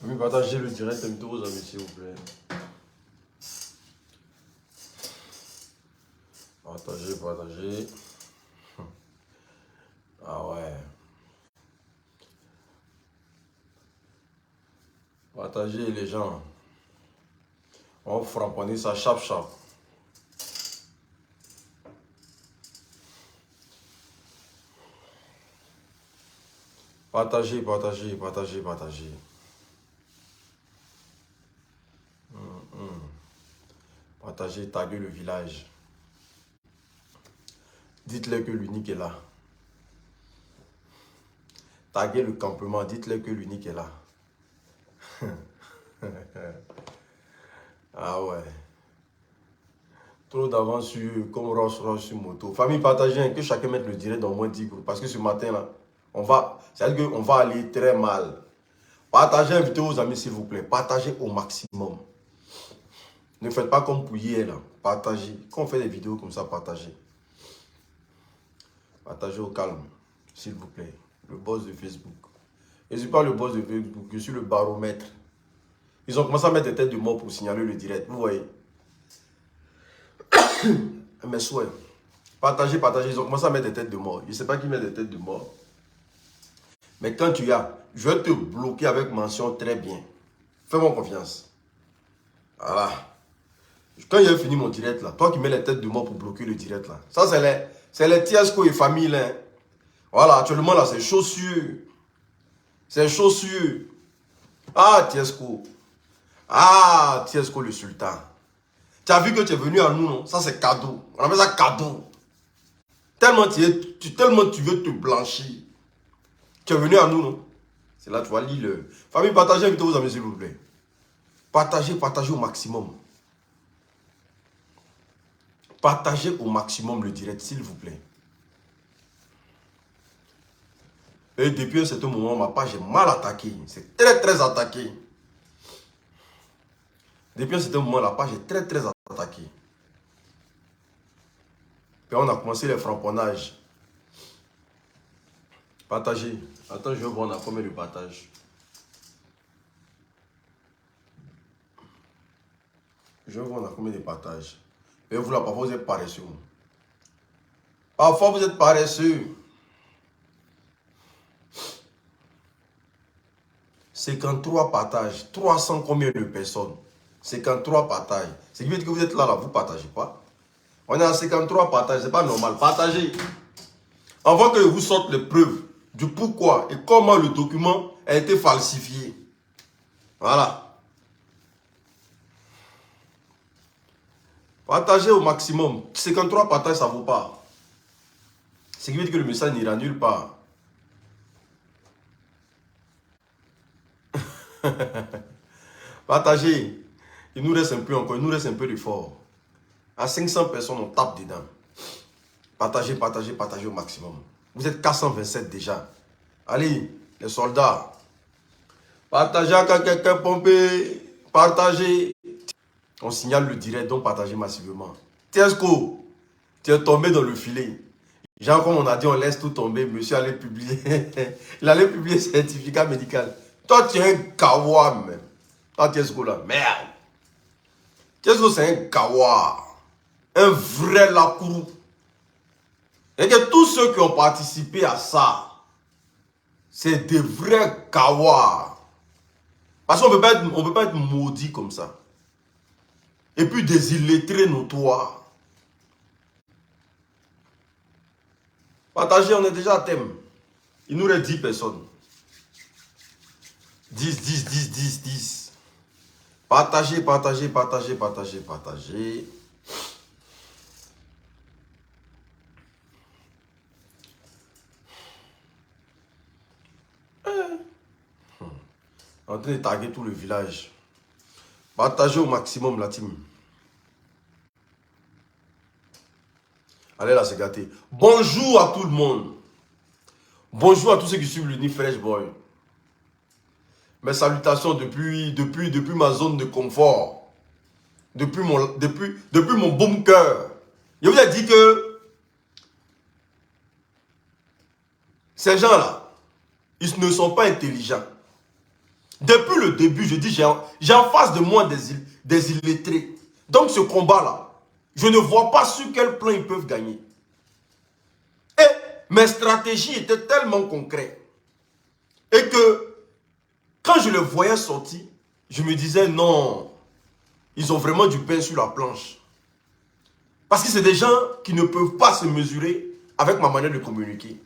Oui, partagez le direct avec tous vos amis, s'il vous plaît. Partagez, partagez. Ah ouais. Partagez les gens. On va framponner ça, chap chap. Partagez, partagez, partagez, partagez. Partagez, taguez le village. Dites-leur que l'unique est là. Taguez le campement, dites-leur que l'unique est là. Ah ouais. Trop d'avance sur comme Ross sur moto. Famille, partagez, hein, que chacun mette le direct dans moins 10 groupes. Parce que ce matin là, c'est-à-dire qu'on va aller très mal. Partagez, invitez vos amis s'il vous plaît. Partagez au maximum. Ne faites pas comme pour hier là. Partagez. Quand on fait des vidéos comme ça, partagez. Partagez au calme, s'il vous plaît. Le boss de Facebook. Je ne suis pas le boss de Facebook, je suis le baromètre. Ils ont commencé à mettre des têtes de mort pour signaler le direct. Vous voyez. Mes souhaits. Partagez, partagez. Ils ont commencé à mettre des têtes de mort. Je ne sais pas qui met des têtes de mort. Mais quand tu as, je vais te bloquer avec mention très bien. Fais-moi confiance. Voilà. Quand j'ai fini mon direct là, toi qui mets les têtes de mort pour bloquer le direct là. Ça c'est les Tiesco et famille là. Voilà, actuellement là c'est chaussures. C'est chaussures. Ah Tiesco. Ah Tiesco le sultan. Tu as vu que tu es venu à nous, non? Ça c'est cadeau. On appelle ça cadeau. Tellement tellement tu veux te blanchir. Tu es venu à nous, non? C'est là tu vas lire le... Famille, partagez avec vos amis s'il vous plaît. Partagez, partagez au maximum. Partagez au maximum le direct, s'il vous plaît. Et depuis un certain moment, ma page est mal attaquée. C'est très, très attaqué. Depuis un certain moment, la page est très, très attaquée. Et on a commencé les framponnages. Partagez. Attends, je vais voir on a combien de partages. Je vais voir on a combien de partages. Et vous là, parfois vous êtes paresseux. Parfois vous êtes paresseux. 53 partages. 300 combien de personnes? 53 partages. Ce qui veut dire que vous êtes là, vous ne partagez pas. On est à 53 partages, ce n'est pas normal. Partagez. Avant que je vous sorte les preuves du pourquoi et comment le document a été falsifié. Voilà. Partagez au maximum. 53 partages, ça ne vaut pas. Ce qui veut dire que le message n'ira nulle part. Partagez. Il nous reste un peu encore, il nous reste un peu d'effort. À 500 personnes, on tape dedans. Partagez, partagez, partagez au maximum. Vous êtes 427 déjà. Allez, les soldats. Partagez quand quelqu'un pompé. Partagez. On signale le direct, donc partagez massivement. Tiesco, tu es tombé dans le filet. Genre, comme on a dit, on laisse tout tomber. Monsieur allait publier. Il allait publier certificat médical. Toi, tu es un kawa, même. Toi, Tiesco, là. Merde. Tiesco, c'est un kawa. Un vrai lakourou. Et que tous ceux qui ont participé à ça, c'est des vrais kawa. Parce qu'on ne peut pas être maudit comme ça. Et puis des illettrés notoires. Partagez, on est déjà à thème. Il nous reste 10 personnes. 10, 10, 10, 10, 10. Partagez, partagez, partagez, partagez, partagez. En train de taguer tout le village. Partagez au maximum la team. Allez là, c'est gâté. Bonjour à tout le monde. Bonjour à tous ceux qui suivent l'Uni Fresh Boy. Mes salutations depuis ma zone de confort. Depuis mon bunker. Je vous ai dit que ces gens-là, ils ne sont pas intelligents. Depuis le début, je dis, j'ai en face de moi des illettrés. Donc ce combat-là, je ne vois pas sur quel plan ils peuvent gagner. Et mes stratégies étaient tellement concrètes. Et que, quand je les voyais sortir, je me disais, non, ils ont vraiment du pain sur la planche. Parce que c'est des gens qui ne peuvent pas se mesurer avec ma manière de communiquer.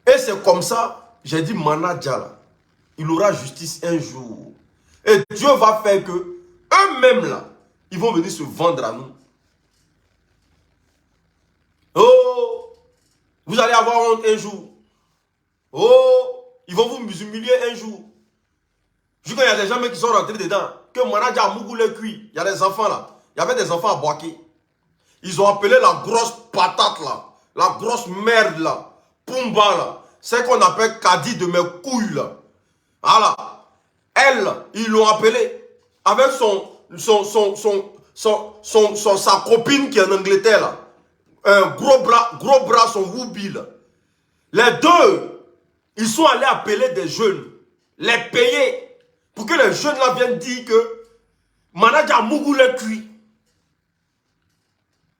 Et c'est comme ça, j'ai dit, Mana Djala, il aura justice un jour. Et Dieu va faire que eux-mêmes là, ils vont venir se vendre à nous. Oh, vous allez avoir honte un jour. Oh, ils vont vous humilier un jour. Vu qu'il y a des gens qui sont rentrés dedans, que Manaja a Mougou les cuit, il y a des enfants là. Il y avait des enfants à Boaké. Ils ont appelé la grosse patate là, la grosse merde là, Pumba là. C'est qu'on appelle Kadi de mes couilles là. Voilà. Elle, ils l'ont appelé avec sa copine qui est en Angleterre là. Un gros bras, son woubi là. Les deux, ils sont allés appeler des jeunes, les payer pour que les jeunes là viennent dire que Manaja Mougou les cuit.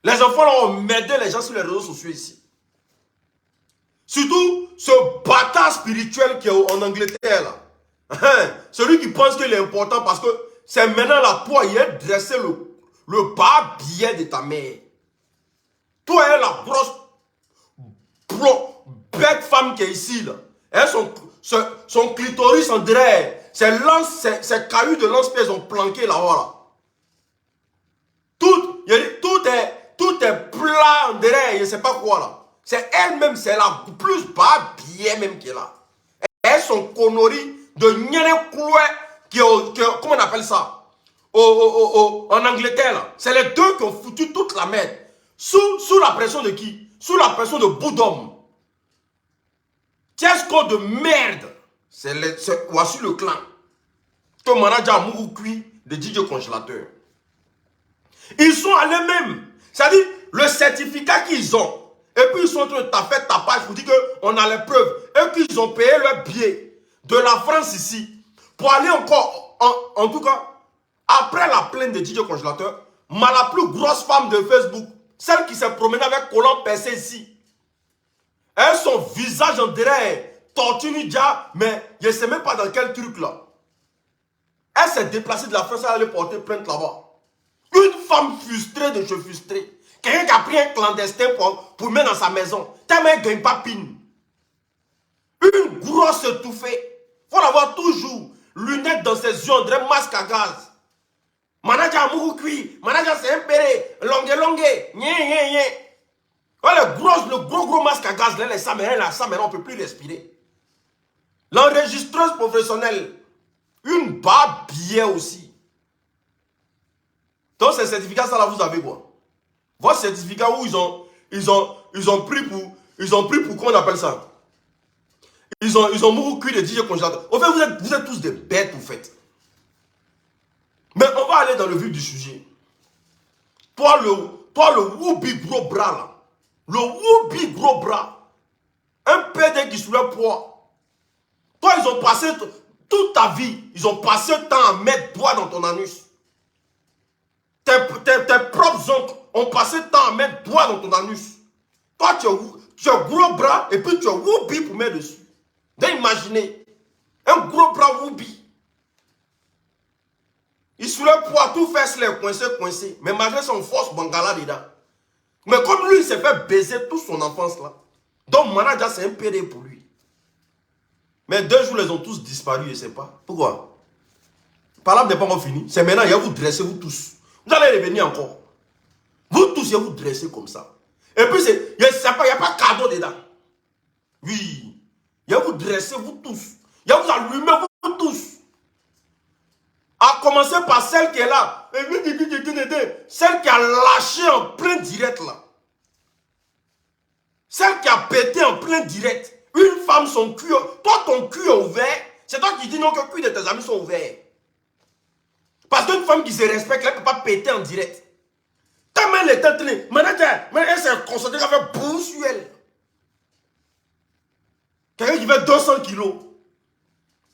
Les enfants là ont merdé les gens sur les réseaux sociaux ici. Surtout ce bâtard spirituel qui est en Angleterre là. Celui qui pense qu'il est important parce que c'est maintenant là, toi, il est dressé le bas billet de ta mère. Toi, elle est la grosse bête femme qui est ici là. Elle, son clitoris en dirait, ses cailloux de lance-pierre ont planqué là-haut là. Tout est plat en dirait, je ne sais pas quoi là. C'est elle-même, c'est la plus bas billet même qui est là. Elle, son connerie de Nyene Koué, comment on appelle ça? En Angleterre là. C'est les deux qui ont foutu toute la merde. Sous la pression de qui? Sous la pression de Boudom. Tiesco de merde. Voici le clan. Que Manaja Mougou cuit de DJ Congélateur. Ils sont allés même. C'est-à-dire, le certificat qu'ils ont. Et puis ils sont en train de taper tapage pour dire qu'on a les preuves. Et qu'ils ont payé leur billet de la France ici. Pour aller encore, en tout cas, après la plainte de DJ Congélateur, la plus grosse femme de Facebook, celle qui s'est promenée avec collant percé ici. Elle, son visage en dirait tortue déjà, mais je ne sais même pas dans quel truc là. Elle s'est déplacée de la France, elle allait porter plainte là-bas. Une femme frustrée de chez frustrée. Quelqu'un qui a pris un clandestin pour mettre dans sa maison. Tellement elle ne gagne pas pine. Une grosse étouffée. Il faut l'avoir toujours. Lunettes dans ses yeux, on dirait masque à gaz. Manaja Mougou cuit. Manaja c'est impéré. Longue. Nye. Le gros masque à gaz, là, ça maintenant, on ne peut plus respirer. L'enregistreuse professionnelle, une barre billet aussi. Donc, ces certificats, ça là, vous avez quoi? Votre certificat où ils ont pris pour, comment on appelle ça? Ils ont mouru cuit de DJ Congélateur. Au fait, vous êtes tous des bêtes, vous faites. Mais on va aller dans le vif du sujet. Toi, le woubi gros bras là. Le woubi gros bras. Un PD qui soulève poids. Toi, ils ont passé toute ta vie, ils ont passé le temps à mettre doigt dans ton anus. Tes propres oncles ont passé le temps à mettre doigt dans ton anus. Toi, tu as gros bras et puis tu as woubi pour mettre dessus. Donc imaginez, un gros bras woubi. Il soulève poids, tout fait les coincé. Mais malgré son force bangala dedans. Mais comme lui, il s'est fait baiser toute son enfance là. Donc Manaja, c'est un PD pour lui. Mais 2 jours, ils ont tous disparu, je ne sais pas. Pourquoi? Par là, n'est pas encore fini. C'est maintenant, il y a vous dresser, vous tous. Vous allez revenir encore. Vous tous, il y a vous dresser comme ça. Et puis, il n'y a pas de cadeau dedans. Oui. Il y a vous dresser, vous tous. Il y a vous allumer, vous tous. À commencer par celle qui est là. Celle qui a lâché en plein direct là. Celle qui a pété en plein direct. Une femme, son cul. Toi, ton cul est ouvert. C'est toi qui dis non que le cul de tes amis sont ouverts. Parce qu'une femme qui se respecte, elle ne peut pas péter en direct. Tellement elle est entraînée. Elle s'est concentrée avec boum sur elle. Quelqu'un qui fait 200 kilos.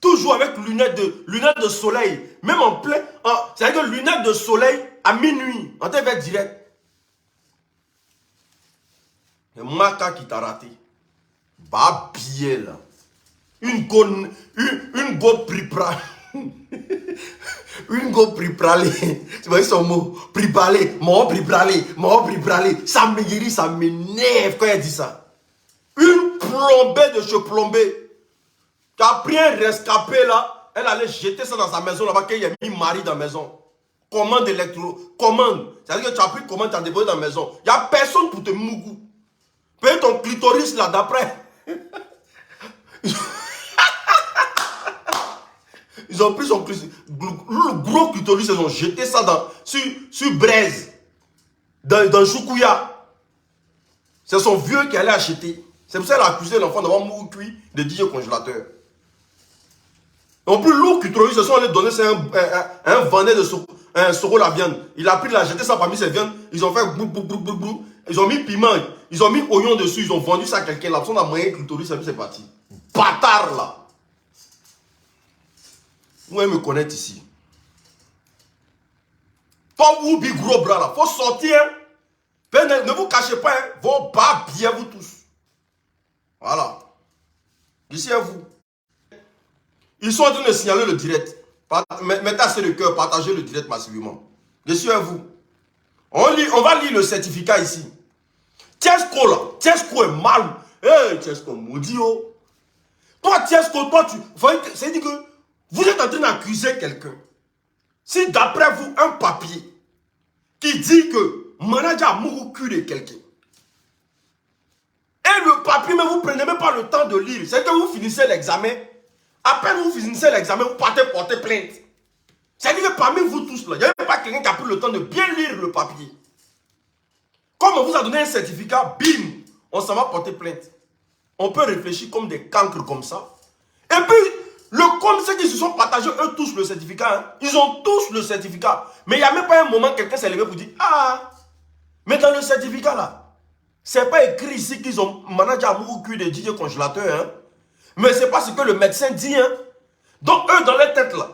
Toujours avec lunettes de soleil. Même en plein... C'est-à-dire que lunettes de soleil à minuit. En TV direct. C'est Maka qui t'a raté. Bah, billet là. Une go pripra. Une go pripralé. Tu vois son mot. Pripralé. Mon pripralé. Ça me guérit, ça m'énerve quand elle dit ça. Une plombée de chez plombé. Qui a pris un rescapé là. Elle allait jeter ça dans sa maison là-bas. Qu'il y a mis mari dans la maison. Commande électro. Commande. C'est-à-dire que tu as pris commande, tu as déposé dans la maison. Il n'y a personne pour te mougou. Paye ton clitoris là d'après. Ils ont pris son clitoris. Le gros clitoris, ils ont jeté ça sur braise. Dans Choukouya. C'est son vieux qui allait acheter. C'est pour ça qu'elle a accusé l'enfant d'avoir mouru cuit de DJ congélateur. En plus, l'eau clitoris, ils sont allés donner un vendeur de Soro la viande. Il a pris, il a jeté ça parmi ses viandes. Ils ont fait brou, brou, brou, brou, brou. Ils ont mis piment, ils ont mis oignon dessus, ils ont vendu ça à quelqu'un. La personne a moyen clitoris, c'est parti. Bâtard là. Vous me connaître ici. Pas vous, big gros bras là. Faut sortir. Ne vous cachez pas. Hein. Vos bas bien vous tous. Voilà. Ici à vous. Ils sont en train de signaler le direct. Mettez assez de cœur, partagez le direct massivement. Je suis à vous. On va lire le certificat ici. Tiesco là. Tiesco est mal. Hey, Tiesco, maudit oh. Toi, Tiesco, toi, c'est-à-dire que vous êtes en train d'accuser quelqu'un. Si d'après vous, un papier qui dit que manager a mouru cul de quelqu'un. Et le papier, mais vous ne prenez même pas le temps de lire. C'est que vous finissez l'examen. À peine vous finissez l'examen, vous partez porter plainte. C'est-à-dire que parmi vous tous là, il n'y a même pas quelqu'un qui a pris le temps de bien lire le papier. Comme on vous a donné un certificat, bim, on s'en va porter plainte. On peut réfléchir comme des cancres comme ça. Et puis, comme ceux qui se sont partagés, eux tous le certificat. Hein, ils ont tous le certificat. Mais il n'y a même pas un moment quelqu'un s'est levé pour dire, ah, mais dans le certificat là, c'est pas écrit ici qu'ils ont manager amour cul de DJ congélateur. Hein. Mais c'est pas ce que le médecin dit. Hein. Donc eux dans leur tête là,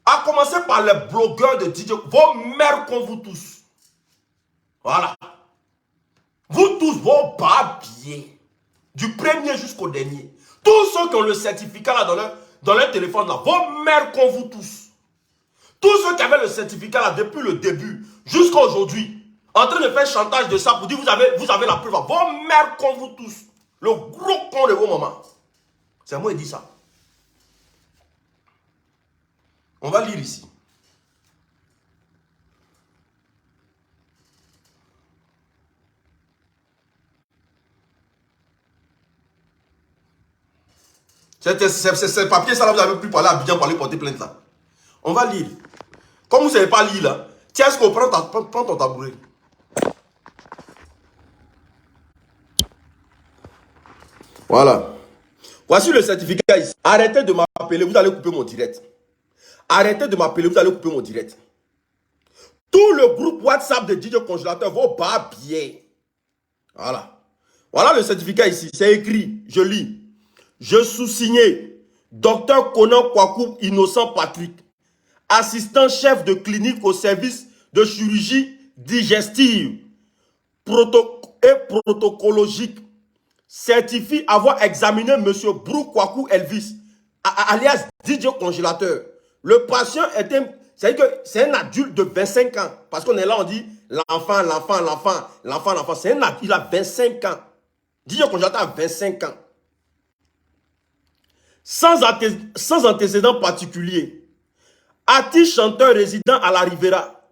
à commencer par les blogueurs de DJ, vos mères comme vous tous. Voilà. Vous tous, vos papiers. Du premier jusqu'au dernier. Tous ceux qui ont le certificat là dans leur téléphone là, vos mères comme vous tous. Tous ceux qui avaient le certificat là depuis le début jusqu'à aujourd'hui, en train de faire chantage de ça pour dire vous avez la preuve. Vos mères comme vous tous. Le gros con de vos mamans. C'est moi qui dis ça. On va lire ici. Ces papiers, ça là, vous n'avez plus parlé à Abidjan pour aller porter plainte là. On va lire. Comme vous ne savez pas lire là, tiens, est-ce qu'on prend ton tabouret? Voilà. Voici le certificat ici. Arrêtez de m'appeler, vous allez couper mon direct. Arrêtez de m'appeler, vous allez couper mon direct. Tout le groupe WhatsApp de DJ Congélateur vont pas bien. Voilà. Voilà le certificat ici. C'est écrit. Je lis. Je sous-signé Dr Conan Kwaku Innocent Patrick, assistant chef de clinique au service de chirurgie digestive et protocologique, certifie avoir examiné M. Brou Kwaku Elvis, alias DJ Congélateur. Le patient c'est un adulte de 25 ans. Parce qu'on est là, on dit l'enfant. C'est un adulte, il a 25 ans. DJ Congélateur a 25 ans. Sans antécédent particulier. Artiste chanteur résident à la Riviera.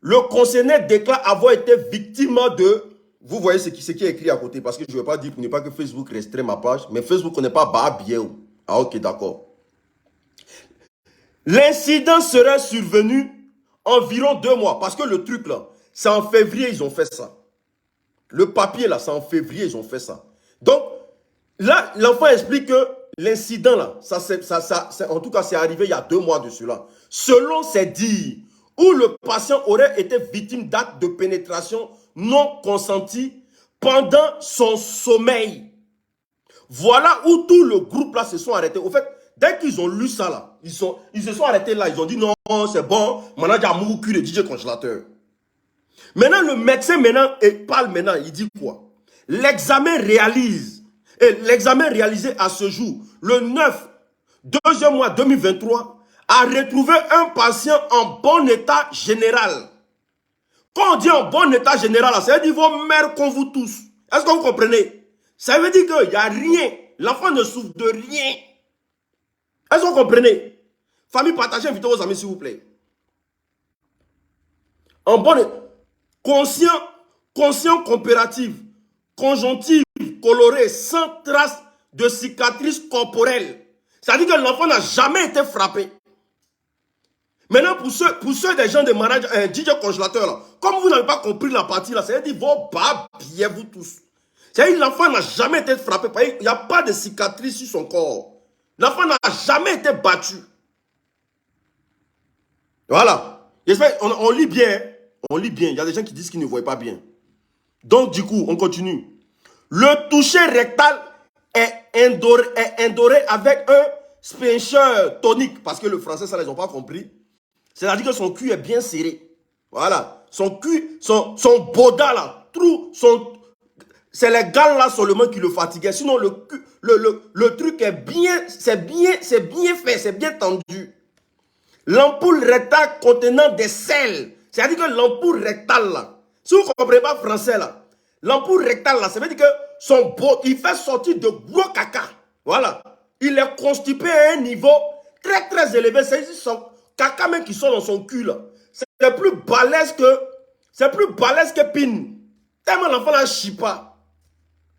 Le concerné déclare avoir été victime de... Vous voyez ce qui est écrit à côté, parce que je ne vais pas dire pour ne pas que Facebook restreint ma page, mais Facebook n'est pas bas bien. Ah ok, d'accord. L'incident serait survenu environ 2 mois, parce que le truc là, c'est en février ils ont fait ça. Le papier là, c'est en février ils ont fait ça. Donc, là, l'enfant explique que l'incident là, en tout cas c'est arrivé il y a 2 mois de cela. Selon ses dires, où le patient aurait été victime d'actes de pénétration non consentis pendant son sommeil. Voilà où tout le groupe là se sont arrêtés. Au fait, dès qu'ils ont lu ça là, ils se sont arrêtés là, ils ont dit non, c'est bon, maintenant il y a Mougou cul de DJ Congélateur. Maintenant, le médecin parle maintenant, il dit quoi? L'examen réalisé à ce jour, le 9, 2e mois 2023, a retrouvé un patient en bon état général. Quand on dit en bon état général, ça veut dire vos mères comme vous tous. Est-ce que vous comprenez? Ça veut dire qu'il n'y a rien. L'enfant ne souffre de rien. Est-ce que vous comprenez? Famille, partagez, invitez vos amis s'il vous plaît. En bon état. Conscient comparatif, conjonctive colorée, sans trace de cicatrice corporelle. C'est-à-dire que l'enfant n'a jamais été frappé. Maintenant, pour ceux des gens de managers, DJ Congélateur, là, comme vous n'avez pas compris la partie là, c'est-à-dire vos babiers, vous tous. C'est-à-dire que l'enfant n'a jamais été frappé. Il n'y a pas de cicatrice sur son corps. L'enfant n'a jamais été battu. Voilà. J'espère, on lit bien. On lit bien. Il y a des gens qui disent qu'ils ne voient pas bien. Donc, du coup, on continue. Le toucher rectal est indoré avec un sphincter tonique. Parce que le français, ça, ils n'ont pas compris. C'est-à-dire que son cul est bien serré. Voilà. Son cul, son boda là, c'est les gales là seulement qui le fatiguaient. Sinon, le truc est bien, c'est bien fait, c'est bien tendu. L'ampoule rectale contenant des sels. C'est-à-dire que l'ampoule rectale là, si vous ne comprenez pas français là, l'ampoule rectale là, ça veut dire que il fait sortir de gros caca. Voilà. Il est constipé à un niveau très très élevé. C'est son caca même qui sort dans son cul là. C'est plus balèze que Pin. Tellement l'enfant là chie pas.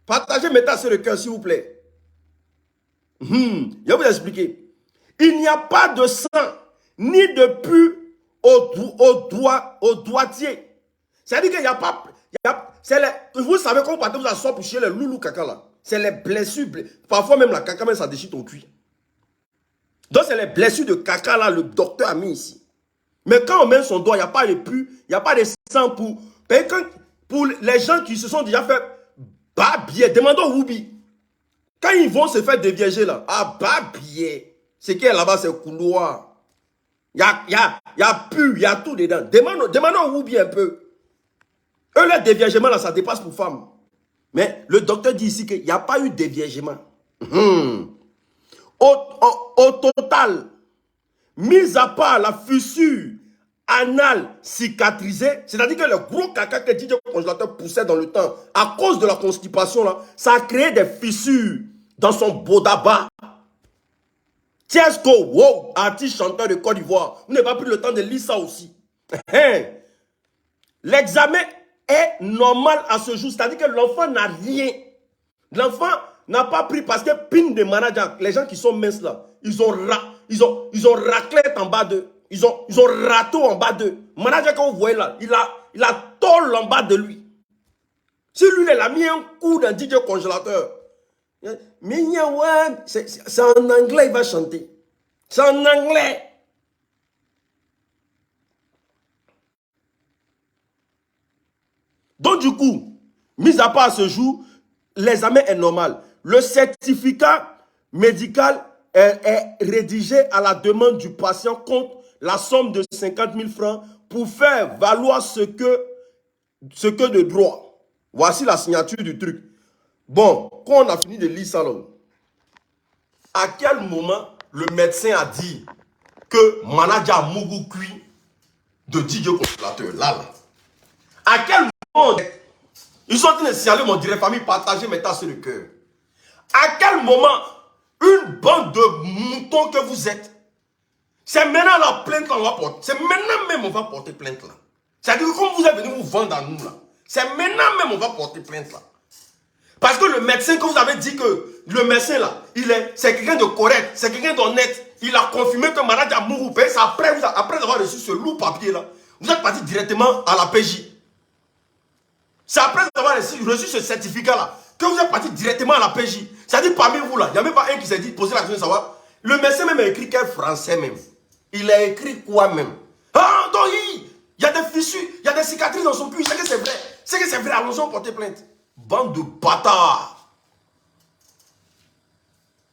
Partagez maintenant sur le cœur s'il vous plaît. Je vais vous expliquer. Il n'y a pas de sang ni de pu au doigtier. C'est-à-dire qu'il n'y a pas... vous savez quand vous partez vous asseoir pour chier les loulous caca là. C'est les blessures. Parfois même la caca, même ça déchire ton cuit. Donc c'est les blessures de caca là, le docteur a mis ici. Mais quand on met son doigt, il n'y a pas de pu, il n'y a pas de sang pour les gens qui se sont déjà fait babiller. Demandons Woubi. Quand ils vont se faire dévierger là, babiller. Ce qui est là-bas, c'est couloir. Il y a pu, il y a tout dedans. Demandons Woubi un peu. Eux, le déviégement là, ça dépasse pour femmes. Mais le docteur dit ici qu'il n'y a pas eu déviégement. Au total, mis à part la fissure anale cicatrisée, c'est-à-dire que le gros caca que DJ Congélateur poussait dans le temps, à cause de la constipation, là, ça a créé des fissures dans son bodaba. Tiesco, wow, artiste chanteur de Côte d'Ivoire. Vous n'avez pas pris le temps de lire ça aussi. L'examen est normal à ce jour, c'est-à-dire que l'enfant n'a rien. L'enfant n'a pas pris parce que pin de manager, les gens qui sont minces là, ils ont raclette en bas d'eux. Ils ont râteau en bas d'eux. Manager, quand vous voyez là, il a tôle en bas de lui. Si lui, il a mis un coup d'un DJ Congélateur. Mais ouais, c'est en anglais, il va chanter. C'est en anglais. Donc du coup, mis à part ce jour, l'examen est normal. Le certificat médical est rédigé à la demande du patient contre la somme de 50 000 francs pour faire valoir ce que de droit. Voici la signature du truc. Bon, quand on a fini de lire ça, là, à quel moment le médecin a dit que manager Mougou cuit de DJ Congélateur, là. À quel moment ils sont en train de signaler mon direct famille, partager mes tasses sur le cœur. À quel moment une bande de moutons que vous êtes, c'est maintenant la plainte qu'on va porter. C'est maintenant même on va porter plainte là. C'est-à-dire que comme vous êtes venu vous vendre à nous là, c'est maintenant même on va porter plainte là. Parce que le médecin que vous avez dit que le médecin là, c'est quelqu'un de correct, c'est quelqu'un d'honnête. Il a confirmé que manager Mougou paye. C'est après avoir reçu ce lourd papier là, vous êtes parti directement à la PJ. C'est après avoir reçu ce certificat-là que vous êtes parti directement à la PJ. C'est-à-dire parmi vous là, il n'y a même pas un qui s'est dit, poser la question de savoir. Le médecin même a écrit quel français même. Il a écrit quoi même. Ah, donc il y a des fissures, il y a des cicatrices dans son cul. C'est que c'est vrai. C'est que c'est vrai, allons-y porter plainte. Bande de bâtards.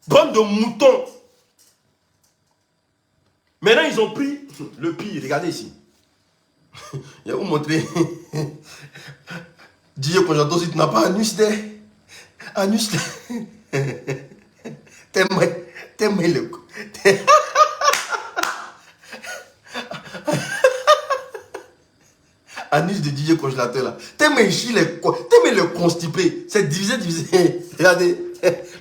Bande de moutons. Maintenant, ils ont pris le pire. Regardez ici. Je vais vous montrer. DJ Conjanto, si tu n'as pas anus, anus, t'aimes le coup. Anus de DJ Congélateur là. T'aimes le constipé. C'est divisé, divisé. Regardez.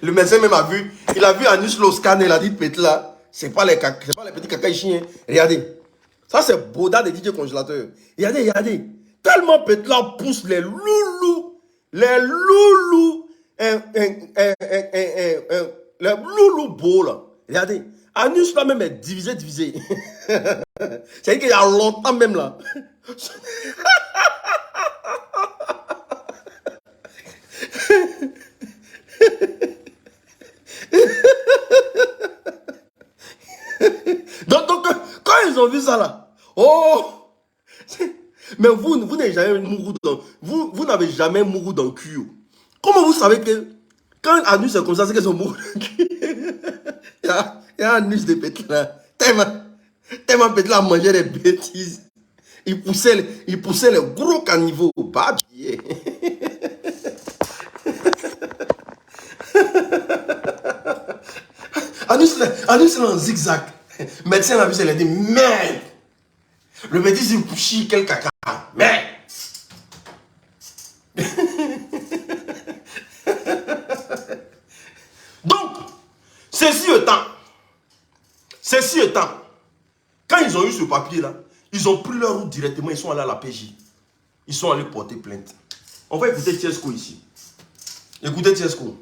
Le médecin même a vu. Il a vu Anus le scanner. Il a dit petit là. C'est pas les petits caca ici. Hein. Regardez. Ça c'est Boda de DJ Congélateur. Regardez, regardez. Tellement petit là pousse les loulous. Les loulous. Les loulous beaux là. Regardez. Anus là même est divisé, divisé. C'est-à-dire qu'il y a longtemps même là. donc, quand ils ont vu ça là, oh, mais vous n'avez jamais mouru dans, vous n'avez jamais mouru dans le cul. Comment vous savez que quand un anus est comme ça, c'est qu'ils ont mouru dans le cul? Il y a un anus de petit là, tellement petit là à manger des bêtises. Il poussait les gros caniveaux. Pas bien. Anus là en zigzag. Médecin l'a vu, il a dit merde. Le petit s'est couché quel caca. Merde. Donc, ceci étant, quand ils ont eu ce papier là, ils ont pris leur route directement, ils sont allés à la PJ. Ils sont allés porter plainte. On va écouter Tiesco ici. Écoutez Tiesco.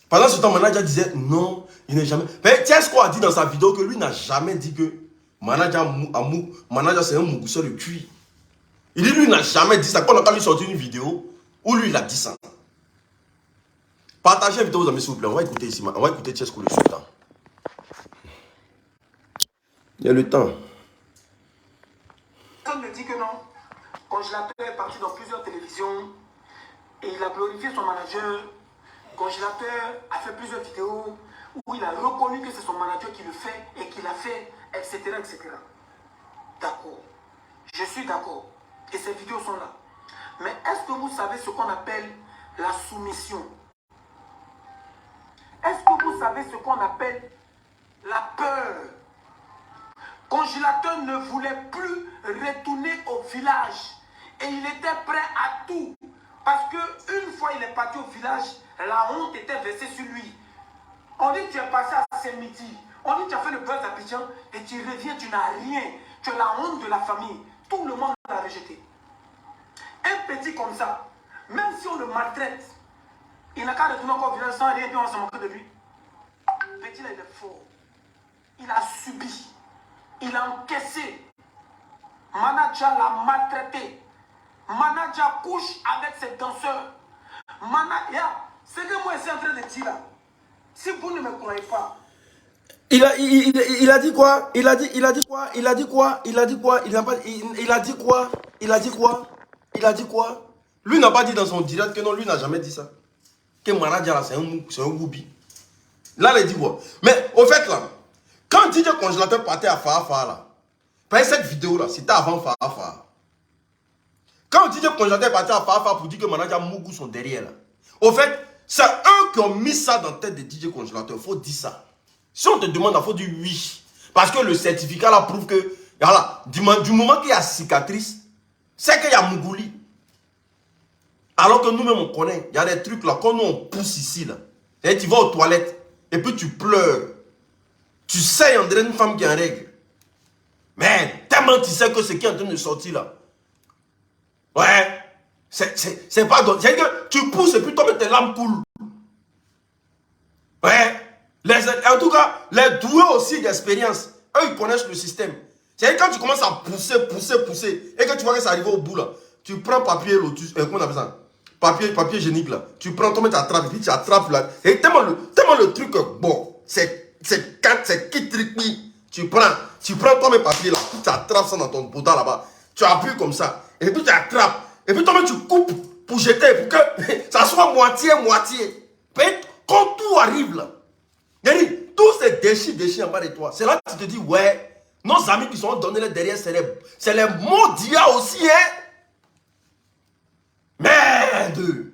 Pendant ce temps, Manager disait non, il n'est jamais. Mais Tiesco a dit dans sa vidéo que lui n'a jamais dit que Manager c'est un mougousseur de cuir. Il dit lui n'a jamais dit ça. Quand on a lui sorti une vidéo où lui il a dit ça. Partagez la vidéo aux amis s'il vous plaît. On va écouter ici. On va écouter Tiesco le sultan. Il y a le temps. Personne me dit que non. Congélateur est parti dans plusieurs télévisions et il a glorifié son manager. Congélateur a fait plusieurs vidéos où il a reconnu que c'est son manager qui le fait et qu'il a fait, etc. etc. D'accord. Je suis d'accord. Et ces vidéos sont là. Mais est-ce que vous savez ce qu'on appelle la soumission? Est-ce que vous savez ce qu'on appelle la peur? Congélateur ne voulait plus retourner au village et il était prêt à tout parce que une fois il est parti au village, la honte était versée sur lui. On dit tu es passé à Saint-Midi, on dit tu as fait le buzz d'Abidjan et tu reviens, tu n'as rien, tu es la honte de la famille, tout le monde l'a rejeté. Un petit comme ça, même si on le maltraite, il n'a qu'à retourner encore au village sans rien, puis on va se moquer de lui. Le petit là il est fort, il a subi. Il a encaissé. Manager l'a maltraité. Manager couche avec ses danseurs. C'est que moi je suis en train de dire là. Si vous ne me croyez pas. Il a dit quoi? Il a dit quoi? Lui n'a pas dit dans son direct que non, lui n'a jamais dit ça. Que manager là, c'est un woubi. Là, il dit quoi? Mais au fait là, quand DJ Congélateur partait à Fafa là, parce que cette vidéo là, c'était avant Fafa. Quand DJ Congélateur partait à Fafa pour dire que Manager Mougou sont derrière là, au fait, c'est eux qui ont mis ça dans la tête de DJ Congélateur. Il faut dire ça. Si on te demande, il faut dire oui. Parce que le certificat là prouve que, voilà, du moment qu'il y a cicatrice, c'est qu'il y a Mougouli. Alors que nous-mêmes on connaît, il y a des trucs là, quand nous on pousse ici là, et tu vas aux toilettes, et puis tu pleures. Tu sais, on dirait une femme qui est en règle. Mais tellement tu sais que ce qui est en train de sortir là. Ouais. C'est pas d'autre. C'est que tu pousses et puis toi tes larmes coulent. Ouais. En tout cas, les doués aussi d'expérience, eux ils connaissent le système. C'est quand tu commences à pousser, et que tu vois que ça arrive au bout là, tu prends papier lotus, comment on appelle ça? Papier hygiénique là. Tu prends, toi tu attrapes, et puis tu attrapes là. Et tellement le truc, bon, c'est qui tricky. Tu prends toi mes papiers là, tu attrapes ça dans ton bouton là-bas. Tu appuies comme ça. Et puis tu attrapes. Et puis toi tu coupes pour jeter, pour que ça soit moitié. Quand tout arrive là, tout c'est déchire en bas de toi. C'est là que tu te dis, ouais, nos amis qui sont donnés derrière, c'est les maudits aussi, hein. Merde.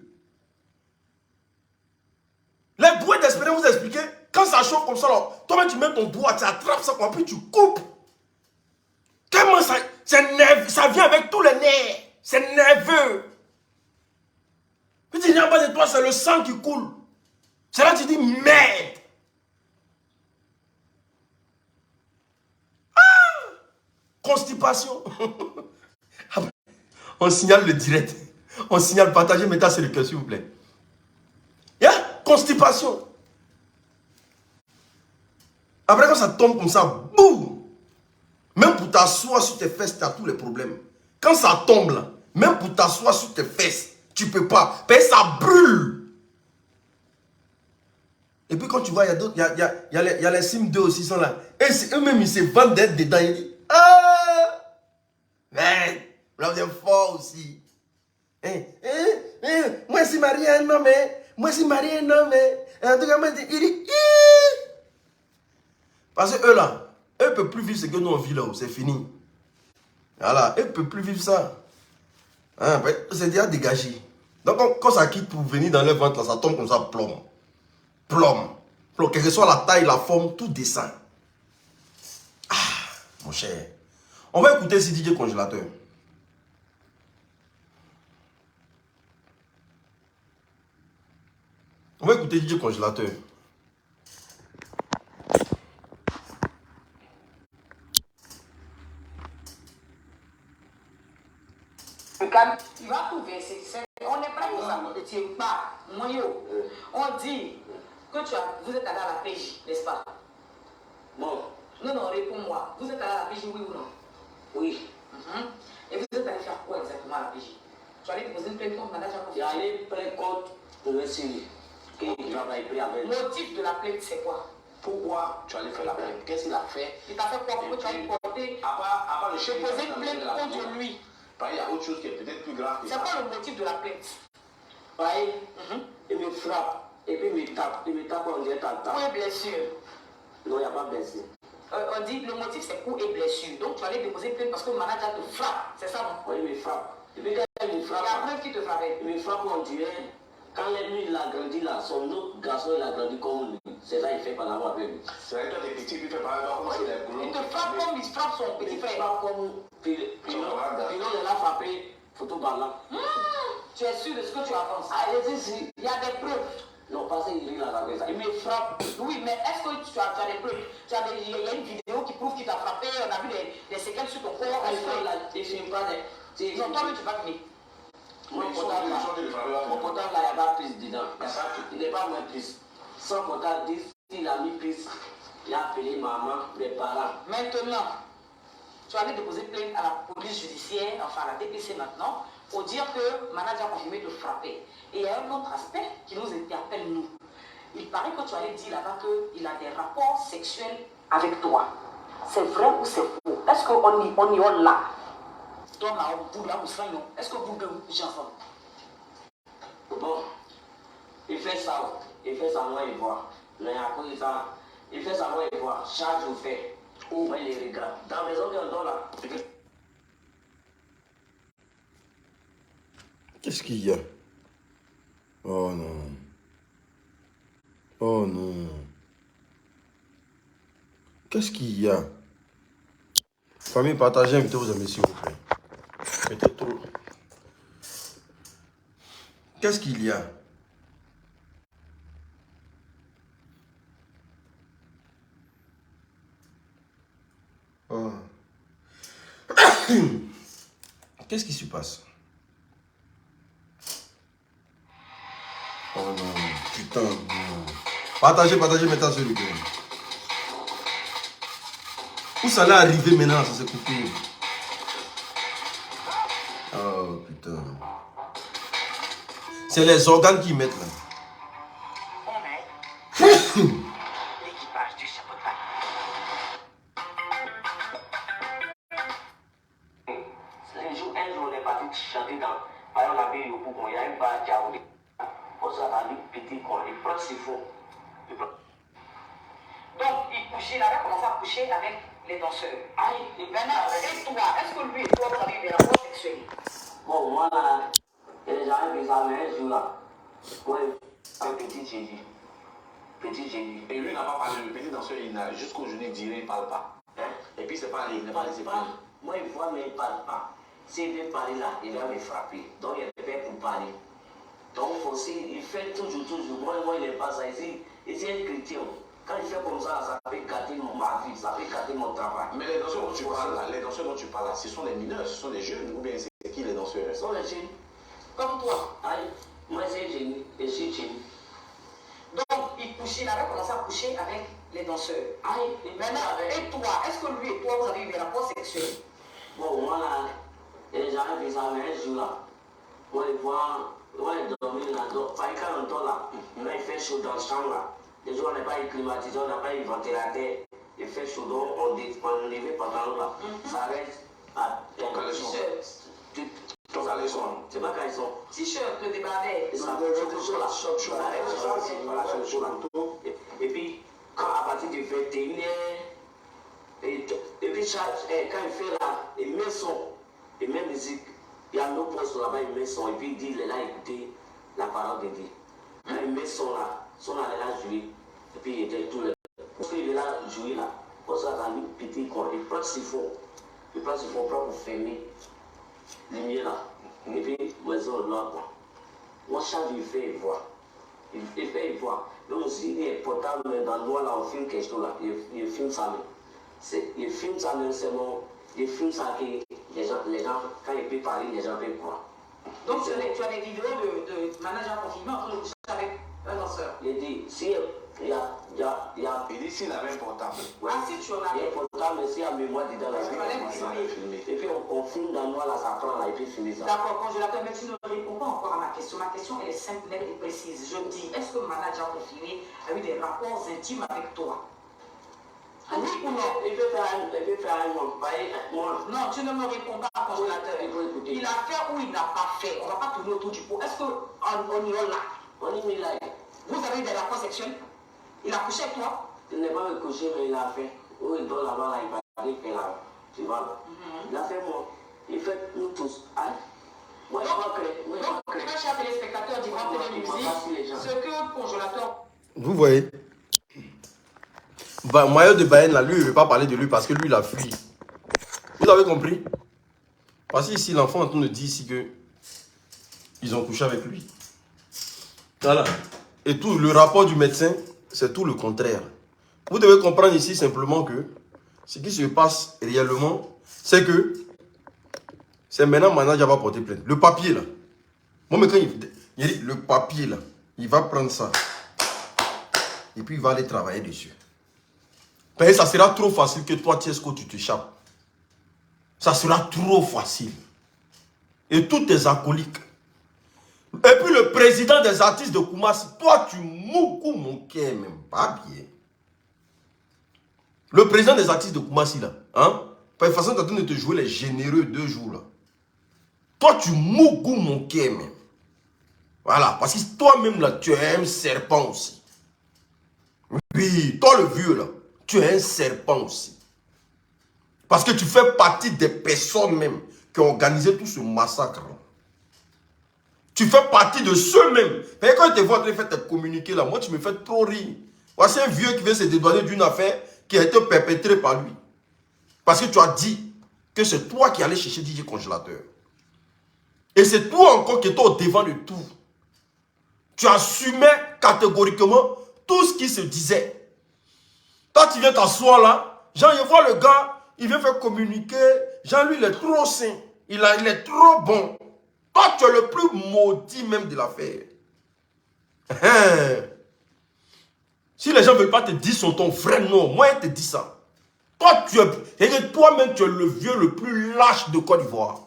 Les doués d'espérer vous expliquer, quand ça chauffe comme ça, toi-même tu mets ton doigt, tu attrapes ça, puis tu coupes. Tellement ça vient avec tous les nerfs. C'est nerveux. Puis tu dis en bas de toi, c'est le sang qui coule. C'est là que tu dis merde. Constipation. On signale le direct. On signale partager, mettez sur le cœur, s'il vous plaît. Constipation. Après, quand ça tombe comme ça, boum. Même pour t'asseoir sur tes fesses, tu as tous les problèmes. Quand ça tombe là, même pour t'asseoir sur tes fesses, tu peux pas. Parce que ça brûle. Et puis quand tu vois, il y a d'autres, il y a les Sim 2 aussi, sont là. Et eux-mêmes, ils se vendent d'être dedans. Ils disent, ah, mais, vous êtes fort aussi. Moi, si marié un homme, moi, si marié un homme, en tout cas, moi, il dit, parce que eux là, eux ne peuvent plus vivre ce que nous on vit là, c'est fini. Voilà, eux ne peuvent plus vivre ça. Hein, c'est déjà dégagé. Donc quand ça quitte pour venir dans leur ventre, là, ça tombe comme ça, plomb. Quelle que soit la taille, la forme, tout descend. Ah, mon cher. On va écouter ce DJ Congélateur. On va écouter DJ Congélateur. Tu vas trouver, on n'est pas pour ça, tu n'es pas, moyo. On dit que vous êtes allé à la PJ, n'est-ce pas? Bon. Non, réponds-moi. Vous êtes allé à la PJ, oui ou non? Oui. Et vous êtes allé faire quoi exactement à la PJ? Tu allais poser une plainte contre Madame Jacob? J'ai allé plainte contre le Syrie qui travaille pris avec. Le motif de la plainte, c'est quoi? Pourquoi tu allais faire la plainte? Qu'est-ce qu'il a fait? Il t'a fait quoi? Pourquoi tu allais porter? À part le chef. Poser une plainte contre lui. Il y a autre chose qui est peut-être plus grave. C'est quoi le motif de la plainte? Il me frappe, et puis il me tape, on dirait tape. Coup et blessure. Non, il n'y a pas blessure. On dit le motif c'est coup et blessure. Donc tu allais déposer plainte parce que le manager te frappe, c'est ça non? Oui, il me frappe. Et puis quand il me frappe, il y a preuve qui te frappait. Il me frappe, on dirait, quand lui il a grandi là, son autre garçon il a grandi comme lui. C'est ça il fait par là-bas avec lui. C'est vrai que toi des petits, il fait par là-bas comme c'est les gros. Il te frappe comme il frappe son petit frère. Il frappe comme Pilon, il a frappé photo par là. Tu es sûr de ce que tu avances? Ah, il dit il y a des preuves. Non, parce qu'il a frappé ça. Il me frappe. Oui, mais est-ce que tu as des preuves? Il y a une vidéo qui prouve qu'il t'a frappé, on a vu des séquelles sur ton corps. Il ne filme pas des... Non, toi, tu vas filmer. Mon portable là, il n'y a pas prise dedans. Il n'est pas moins prise. Sans portable, il a mis prise. Il a appelé maman, les parents. Maintenant, tu allais déposer plainte à la police judiciaire, enfin à la DPC maintenant, pour dire que manager a confirmé de frapper. Et il y a un autre aspect qui nous interpelle, nous. Il paraît que tu allais dire là-bas qu'il a des rapports sexuels avec toi. C'est vrai ou c'est faux? Est-ce qu'on y est là? Toi, là, vous là, vous soignez. Est-ce que vous deux vous couchez ensemble? Bon, il fait ça moi et voir. Mais après ça, il fait ça moi et voir. Chaque jour fait. Moi, il les regarde. Dans la maison qu'on dort là. Qu'est-ce qu'il y a? Oh non. Oh non. Qu'est-ce qu'il y a? Famille, partagez, invitez vos amis s'il vous plaît. Mettez trop. Qu'est-ce qu'il y a? Oh. Qu'est-ce qui se passe? Oh non, putain, non. Partagez, mettez sur le cœur. Où ça allait arriver maintenant, ça s'est coupé. Oh putain. C'est les organes qui mettent là. L'équipage du chapeautage. Un jour, on est parti chanter dans. Par exemple, la ville au Pougon, il y a une barre qui a roulé. On s'est rendu petit con, il prend ses fonds. Donc, commencé à coucher avec les danseurs. Aïe, et maintenant, et toi, est-ce que lui et toi, vous avez eu des rapports sexuels? Bon, moi là, il y a des gens qui savent, mais un jour là, ouais, un petit Jésus. Petit Jésus. Et lui, il n'a pas parlé. Le petit danseur, il n'a jusqu'au jour, il dirait, il ne parle pas. Hein? Et puis, c'est pas allé, il n'a pas laissé Pas. parler. Moi, il voit, mais il ne parle pas. S'il veut parler là, il va me frapper. Donc, il est fait pour parler. Donc, il fait toujours. Moi, il n'est pas ça. Ici, il est chrétien. Quand il fait comme ça, ça peut gâter ma vie, ça peut gâter mon travail. Mais les danseurs dont tu parles là, ce sont des mineurs, ce sont des jeunes, ou bien c'est qui les danseurs? Ce sont les jeunes. Comme toi. Aïe, moi, c'est jeune, je suis jeune. Donc, il avait commencé à coucher avec les danseurs. Aïe, et maintenant, et toi, est-ce que lui et toi, vous avez eu des rapports sexuels? Bon, moi là, il y a des gens qui savent, mais un jour là, moi, il dormit là, donc, par exemple, on dort là, il fait chaud dans la chambre là. Les jours, on n'a pas eu climatisé, on n'a pas eu ventilateur, il fait chaud, donc on lève pendant là, ça reste à Ton caleçon. Ton caleçon. C'est pas caleçon. T-shirt, le débardeur. Ça fait chaud là, chaud là. Et puis, quand à partir du 21h, et puis quand il fait là, il met son, il met musique, il y a nos postes là-bas, il met son, et puis il dit, il est là écouter la parole de Dieu. Quand il met son là il est là jouer, et puis il était tout le. Parce qu'il est là jouer là, pour ça, dans lui, petit corps, il prend ce qu'il faut pour fermer lumière là. Et puis, maison là, quoi. Moi, chaque jour, il fait voir. Il fait voir. Donc, aussi, il est portable, mais dans le noir là, on filme quelque chose là, il filme ça même. Il filme ça même, c'est bon. Il filme ça que les gens, quand il peut parler, les gens peuvent croire. Donc, tu as des vidéos de manager confirmé en train de coucher avec un danseur. Il dit, si il y a. Il dit s'il avait un portable. Ah, si tu en as. Il y a un portable, mais s'il y a mémoire dedans là, Tu vas filmer. et puis on filme dans le noir là, ça prend là, et puis filmer ça. D'accord, congélateur, mais tu ne réponds pas encore à ma question. Ma question, elle est simple, nette et précise. Je dis, est-ce que le manager confirmé a eu des rapports intimes avec toi? Oui ou non? Il peut faire un mois. Non, tu ne me réponds pas, congélateur. Il a fait ou il n'a pas fait? On ne va pas tourner autour du pot. Est-ce qu'on y est là? On y met là. Vous avez eu des rapports sexuels? Il a couché avec toi? Il n'est pas couché, mais il a fait. Où il dort là-bas, là, il va aller faire là. Tu vois? Il a fait moi. Il fait nous tous. Aïe. Moi, je crois que. Très chers téléspectateurs du Grand Télé Musique, ce que le congélateur. Vous voyez, Maillot de Bayen, là, lui, il ne veut pas parler de lui parce que lui, il a fui. Vous avez compris? Parce que ici, l'enfant est en train de dire ici que ils ont couché avec lui. Voilà. Et tout, le rapport du médecin, c'est tout le contraire. Vous devez comprendre ici simplement que ce qui se passe réellement, c'est que c'est maintenant le manager va porter plainte. Le papier, là. Moi, mais quand il dit le papier, là, il va prendre ça. Et puis, il va aller travailler dessus. Parce que ça sera trop facile que toi, tu t'échappes. Ça sera trop facile. Et tous tes alcooliques. Et puis le président des artistes de Koumassi, toi, tu moukou mon cœur, même pas bien. Le président des artistes de Koumassi, là, hein, par de façon, tu es en train de te jouer les généreux 2 jours, là. Toi, tu moukou mon cœur, même. Voilà, parce que toi-même, là, tu es un serpent aussi. Oui, toi, le vieux, là. Tu es un serpent aussi. Parce que tu fais partie des personnes même qui ont organisé tout ce massacre. Tu fais partie de ceux-mêmes. Et quand ils te voient en train de faire tes communiqués là, moi tu me fais trop rire. Voici un vieux qui veut se dédouaner d'une affaire qui a été perpétrée par lui. Parce que tu as dit que c'est toi qui allais chercher DJ Congélateur. Et c'est toi encore qui étais au devant de tout. Tu assumais catégoriquement tout ce qui se disait. Toi, tu viens t'asseoir là, Jean, il voit le gars, il vient faire communiquer. Jean, lui, il est trop sain. Il est trop bon. Toi, tu es le plus maudit même de l'affaire. Si les gens ne veulent pas te dire son ton frère, non, moi, il te dit ça. Toi-même, tu es le vieux le plus lâche de Côte d'Ivoire.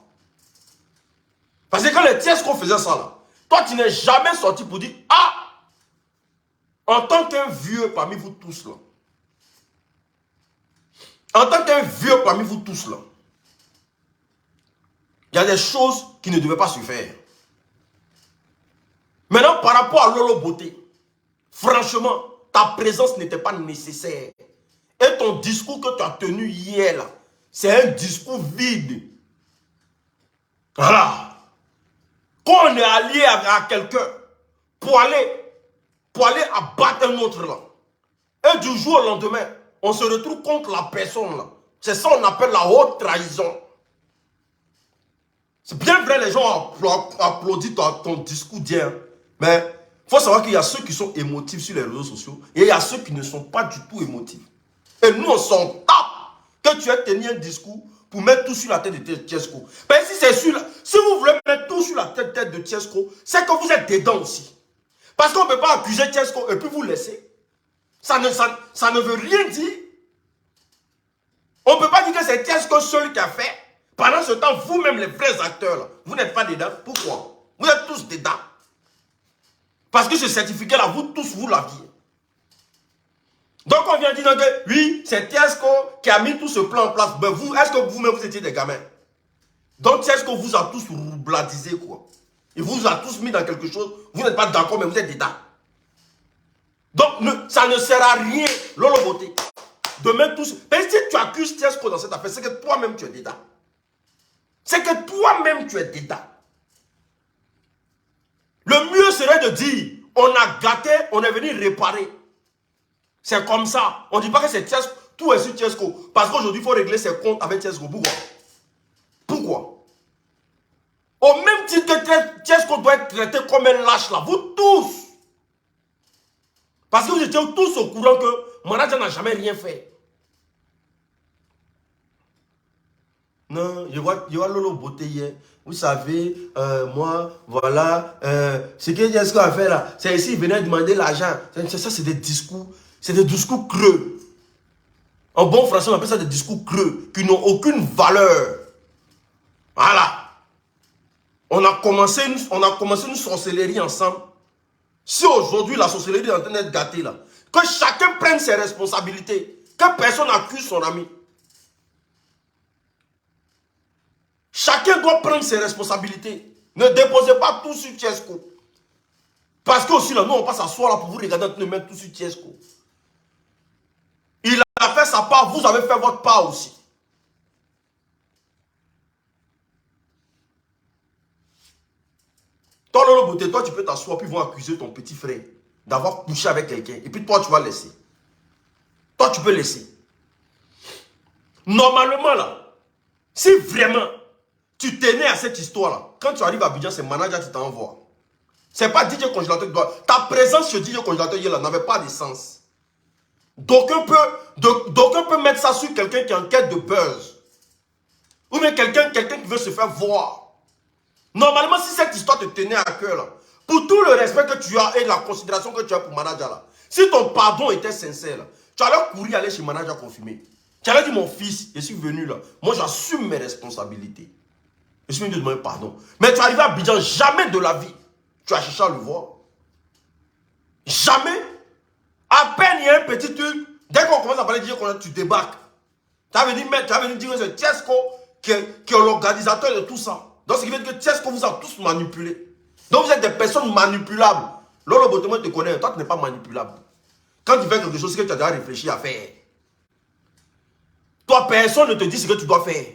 Parce que quand les tiers qu'on faisait ça là, toi, tu n'es jamais sorti pour dire, ah, en tant qu'un vieux parmi vous tous là, en tant qu'un vieux parmi vous tous là, il y a des choses qui ne devaient pas se faire. Maintenant, par rapport à Lolo Beauté, franchement, ta présence n'était pas nécessaire. Et ton discours que tu as tenu hier, là, c'est un discours vide. Voilà. Quand on est allié à quelqu'un pour aller abattre un autre là, et du jour au lendemain, on se retrouve contre la personne là. C'est ça qu'on appelle la haute trahison. C'est bien vrai, les gens applaudissent ton discours d'hier. Mais il faut savoir qu'il y a ceux qui sont émotifs sur les réseaux sociaux et il y a ceux qui ne sont pas du tout émotifs. Et nous, on s'en tape que tu aies tenu un discours pour mettre tout sur la tête de Tiesco. Mais si vous voulez mettre tout sur la tête de Tiesco, c'est que vous êtes dedans aussi. Parce qu'on ne peut pas accuser Tiesco et puis vous laisser. Ça ne veut rien dire. On ne peut pas dire que c'est Tiesco seul qui a fait. Pendant ce temps, vous-même, les vrais acteurs, là, vous n'êtes pas dedans. Pourquoi? Vous êtes tous dedans. Parce que ce certificat-là, vous tous, vous l'aviez. Donc, on vient dire que, oui, c'est Tiesco qui a mis tout ce plan en place. Mais vous, est-ce que vous-même, vous étiez des gamins? Donc, Tiesco vous a tous roubladisé, quoi. Il vous a tous mis dans quelque chose. Vous n'êtes pas d'accord, mais vous êtes dedans. Donc, ça ne sert à rien, Lolo Beauté, de mettre tous. Mais si tu accuses Tiesco dans cette affaire, c'est que toi-même, tu es dedans. C'est que toi-même, tu es dedans. Le mieux serait de dire, on a gâté, on est venu réparer. C'est comme ça. On ne dit pas que c'est Tiesco, tout est sur Tiesco. Parce qu'aujourd'hui, il faut régler ses comptes avec Tiesco. Pourquoi? Pourquoi? Au même titre que Tiesco doit être traité comme un lâche là, vous tous. Parce que vous étiez tous au courant que Manager n'a jamais rien fait. Non, je vois Lolo Beauté hier. Vous savez, moi, voilà, ce que Tiesco a fait là, c'est ici, il venait demander l'argent. Ça, c'est des discours. C'est des discours creux. En bon français, on appelle ça des discours creux, qui n'ont aucune valeur. Voilà. On a commencé une sorcellerie ensemble. Si aujourd'hui, la sorcellerie est en train d'être gâtée là, que chacun prenne ses responsabilités, que personne n'accuse son ami. Chacun doit prendre ses responsabilités. Ne déposez pas tout sur Tiesco. Parce que aussi là, nous on passe à soir là pour vous regarder en train de mettre tout sur Tiesco. Il a fait sa part, vous avez fait votre part aussi. Toi, Lolo Beauté, toi tu peux t'asseoir puis ils vont accuser ton petit frère d'avoir couché avec quelqu'un. Et puis toi tu vas laisser. Toi tu peux laisser. Normalement là, si vraiment tu tenais à cette histoire-là, quand tu arrives à Abidjan, c'est Manager qui t'envoie. C'est pas DJ Congélateur qui doit. Ta présence chez DJ Congélateur hier là n'avait pas de sens. D'aucuns peut mettre ça sur quelqu'un qui est en quête de buzz. Ou bien quelqu'un qui veut se faire voir. Normalement, si cette histoire te tenait à cœur, là, pour tout le respect que tu as et la considération que tu as pour Manager, là, si ton pardon était sincère, là, tu allais courir aller chez Manager confirmer. Tu allais dire, mon fils, je suis venu là. Moi, j'assume mes responsabilités. Je suis venu te demander pardon. Mais tu arrives à Abidjan, jamais de la vie, tu as cherché à le voir. Jamais. À peine il y a un petit truc. Dès qu'on commence à parler de dire tu débarques. Tu as venu dire que c'est Tiesco qui est l'organisateur de tout ça. Donc, ce qui veut dire que Tiesco vous a tous manipulé. Donc, vous êtes des personnes manipulables. Lolo Beauté te connaît. Toi, tu n'es pas manipulable. Quand tu fais quelque chose, c'est que tu as déjà réfléchi à faire. Toi, personne ne te dit ce que tu dois faire.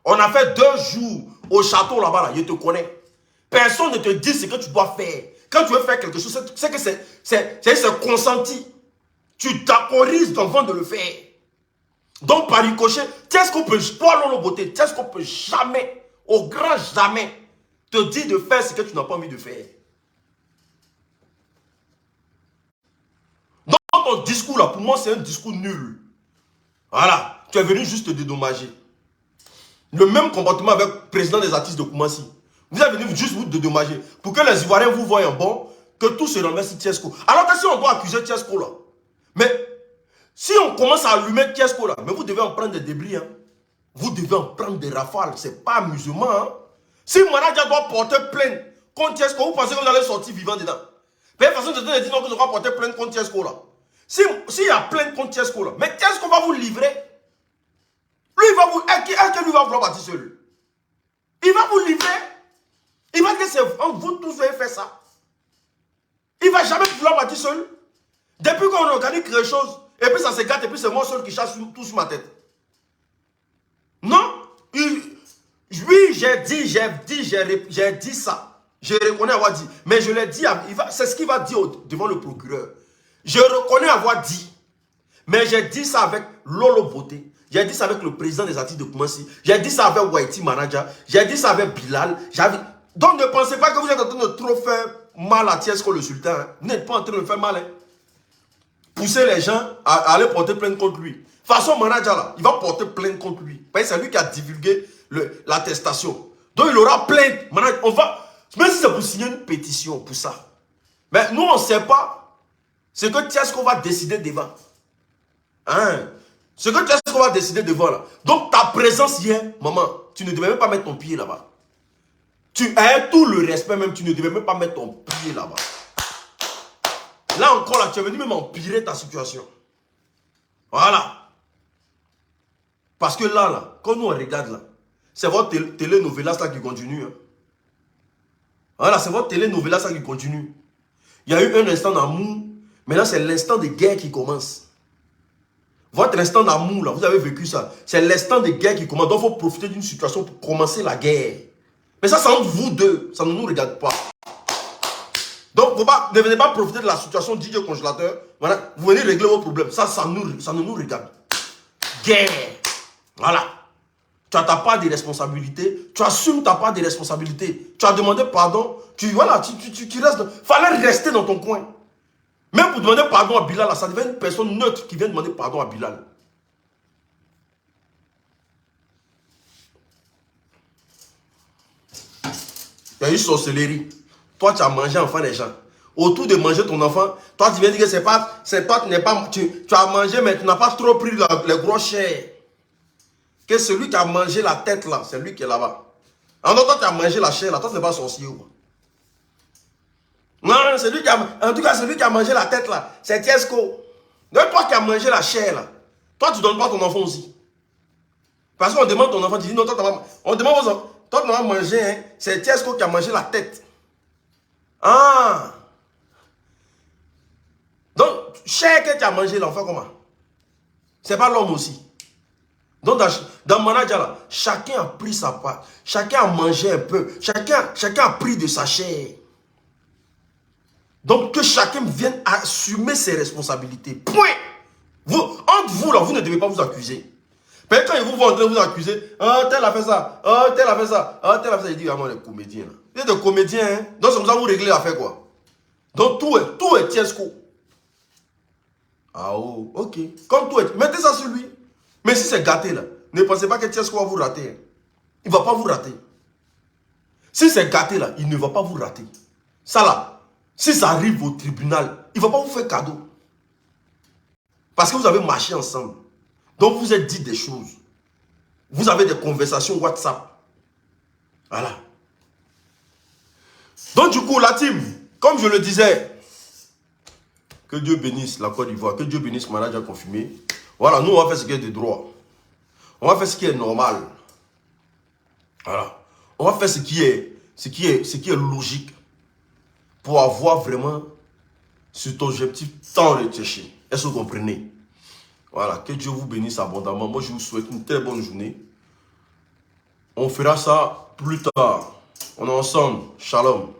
On a fait 2 jours au château là-bas, là, je te connais. Personne ne te dit ce que tu dois faire. Quand tu veux faire quelque chose, c'est que c'est consenti. Tu t'autorises devant de le faire. Donc, par ricochet, Tiesco peut, toi, Lolo Beauté, Tiesco peut jamais, au grand jamais, te dire de faire ce que tu n'as pas envie de faire. Donc, ton discours là, pour moi, c'est un discours nul. Voilà, tu es venu juste te dédommager. Le même comportement avec le président des artistes de Koumassi. Vous êtes venu juste vous dédommager. Pour que les Ivoiriens vous voient en bon, que tout se remet sur Tiesco. Alors que si on doit accuser Tiesco là, mais si on commence à allumer Tiesco là, mais vous devez en prendre des débris. Hein. Vous devez en prendre des rafales. C'est pas amusement. Hein. Si Manager doit porter plainte contre Tiesco, vous pensez que vous allez sortir vivant dedans? Mais de toute façon, je te dis non que je dois porter plainte contre Tiesco là. S'il y a plainte contre Tiesco là, mais Tiesco va vous livrer. Lui, il va vous... Est-ce que lui va vouloir partir seul? Il va vous livrer. Il va dire que c'est vous tous avez fait ça. Il ne va jamais vouloir partir seul. Depuis qu'on organise quelque chose, et puis ça se gâte, et puis c'est moi seul qui chasse tout sur ma tête. Non. Oui, j'ai dit ça. Je reconnais avoir dit. Mais je l'ai dit, c'est ce qu'il va dire devant le procureur. Je reconnais avoir dit. Mais j'ai dit ça avec Lolo Beauté. J'ai dit ça avec le président des artistes de Koumassi. J'ai dit ça avec Whitey Manager. J'ai dit ça avec Bilal. Donc ne pensez pas que vous êtes en train de trop faire mal à Tiesco le sultan. Hein. Vous n'êtes pas en train de faire mal. Hein. Pousser les gens à aller porter plainte contre lui. De toute façon, Manager là, il va porter plainte contre lui. Parce que c'est lui qui a divulgué l'attestation. Donc il aura plainte. Même si c'est pour signer une pétition pour ça. Mais nous, on ne sait pas ce que Tiesco va décider devant. Hein? Ce que Tiesco va décider devant là. Donc ta présence hier, maman, tu ne devais même pas mettre ton pied là-bas. Tu as tout le respect même, tu ne devais même pas mettre ton pied là-bas. Là encore, là, tu es venu même empirer ta situation. Voilà. Parce que là, quand nous on regarde là, c'est votre télénovelas là qui continue. Hein. Voilà, c'est votre télénovelas là qui continue. Il y a eu un instant d'amour, maintenant c'est l'instant de guerre qui commence. Votre instant d'amour là, vous avez vécu ça. C'est l'instant de guerre qui commence. Donc il faut profiter d'une situation pour commencer la guerre. Mais ça, c'est entre vous deux. Ça ne nous regarde pas. Donc, ne venez pas profiter de la situation DJ congélateur. Voilà, vous venez régler vos problèmes. Ça ne nous regarde. Guerre. Voilà. Tu as ta part de responsabilité. Tu assumes ta part de responsabilité. Tu as demandé pardon. Tu restes. Fallait rester dans ton coin. Même pour demander pardon à Bilal, ça devient une personne neutre qui vient demander pardon à Bilal. Il y a eu sorcellerie. Toi, tu as mangé enfant des gens. Autour de manger ton enfant, toi, tu viens dire que c'est toi, tu as mangé, mais tu n'as pas trop pris les gros chairs. Que celui qui a mangé la tête là, c'est lui qui est là-bas. En toi, tu as mangé la chair là, toi, tu n'es pas sorcier. Non, en tout cas, celui qui a mangé la tête là, c'est Tiesco. Donc, toi qui as mangé la chair là, toi, tu ne donnes pas ton enfant aussi. Parce qu'on demande ton enfant, tu dis non, on demande aux enfants. Toi, tu n'as pas mangé, hein, c'est Tiesco qui a mangé la tête. Ah! Donc, chair que tu as mangé, l'enfant, comment? C'est pas l'homme aussi. Donc, dans Manager, là, chacun a pris sa part. Chacun a mangé un peu. Chacun a pris de sa chair. Donc, que chacun vienne assumer ses responsabilités. Point! Entre vous, là, vous ne devez pas vous accuser. Mais quand ils vous vont en train de vous accuser, oh, tel a fait ça, oh, tel a fait ça, oh, tel a fait ça, il dit vraiment les comédiens. Là. Vous êtes des comédiens, hein? Donc c'est comme ça que vous réglez l'affaire, quoi. Donc tout est Tiesco. Ah oh, ok. Comme tout est, mettez ça sur lui. Mais si c'est gâté, là, ne pensez pas que Tiesco va vous rater. Hein. Il ne va pas vous rater. Si c'est gâté, là, il ne va pas vous rater. Ça, là, si ça arrive au tribunal, il ne va pas vous faire cadeau. Parce que vous avez marché ensemble. Donc vous êtes dit des choses. Vous avez des conversations WhatsApp. Voilà. Donc du coup, la team, comme je le disais, que Dieu bénisse la Côte d'Ivoire, que Dieu bénisse Manager confirmé. Voilà, nous on va faire ce qui est de droit. On va faire ce qui est normal. Voilà. On va faire ce qui est logique pour avoir vraiment cet objectif tant recherché. Est-ce que vous comprenez? Voilà, que Dieu vous bénisse abondamment. Moi, je vous souhaite une très bonne journée. On fera ça plus tard. On est ensemble. Shalom.